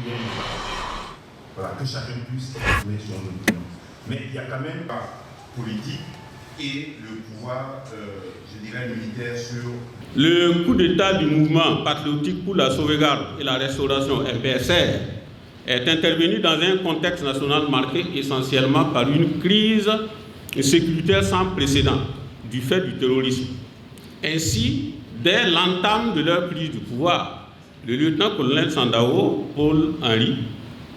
y ait une voilà, que chacun puisse exprimer son opinion. Mais il y a quand même pas politique et le pouvoir, je dirais, militaire sur... Le coup d'État du mouvement patriotique pour la sauvegarde et la restauration MPSR est intervenu dans un contexte national marqué essentiellement par une crise sécuritaire sans précédent du fait du terrorisme. Ainsi, dès l'entame de leur prise du pouvoir, le lieutenant-colonel Sandaogo Paul-Henri,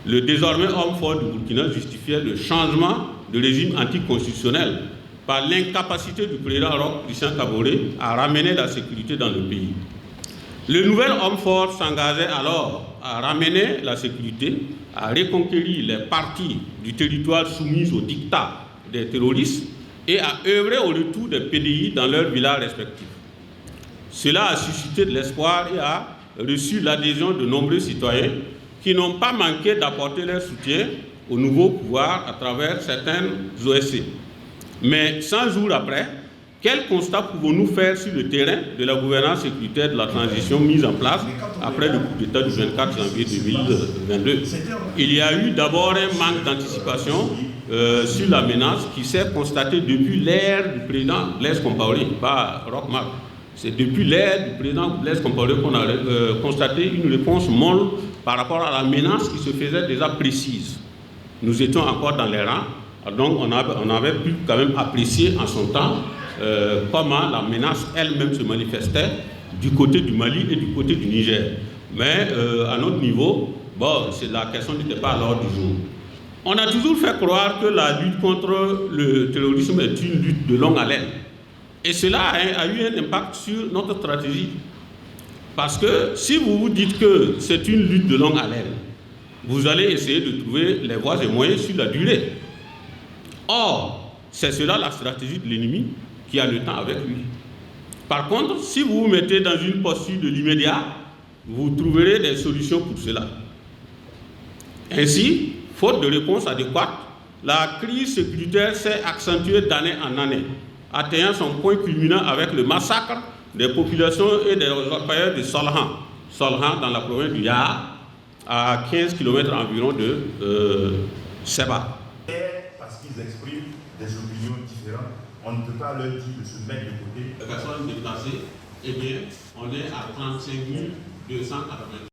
le désormais homme fort du Burkina, justifiait le changement de régime anticonstitutionnel par l'incapacité du président Roch Christian Kaboré à ramener la sécurité dans le pays. Le nouvel homme fort s'engageait alors à ramener la sécurité, à reconquérir les parties du territoire soumises au diktat des terroristes et à œuvrer au retour des PDI dans leurs villages respectifs. Cela a suscité de l'espoir et a reçu l'adhésion de nombreux citoyens qui n'ont pas manqué d'apporter leur soutien au nouveau pouvoir à travers certaines OSC. Mais 100 jours après, quel constat pouvons-nous faire sur le terrain de la gouvernance sécuritaire de la transition mise en place après le coup d'État du 24 janvier 2022 ? Il y a eu d'abord un manque d'anticipation sur la menace qui s'est constatée depuis l'ère du président Blaise Compaoré, pas Roch Marc. C'est depuis l'ère du président Blaise Compaoré qu'on a constaté une réponse molle par rapport à la menace qui se faisait déjà précise. Nous étions encore dans les rangs, donc on avait pu quand même apprécier en son temps comment la menace elle-même se manifestait du côté du Mali et du côté du Niger. Mais à notre niveau, bon, la question n'était pas à l'ordre du jour. On a toujours fait croire que la lutte contre le terrorisme est une lutte de longue haleine. Et cela a eu un impact sur notre stratégie. Parce que si vous vous dites que c'est une lutte de longue haleine, vous allez essayer de trouver les voies et moyens sur la durée. Or, c'est cela la stratégie de l'ennemi qui a le temps avec lui. Par contre, si vous vous mettez dans une posture de l'immédiat, vous trouverez des solutions pour cela. Ainsi, faute de réponse adéquate, la crise sécuritaire s'est accentuée d'année en année, atteignant son point culminant avec le massacre des populations et des orpailleurs de Solhan dans la province du Yahar, à 15 km environ de Seba. Parce qu'ils expriment des opinions différentes, on ne peut pas leur dire de se mettre de côté. Les personnes déplacées, eh bien, on est à 35 280.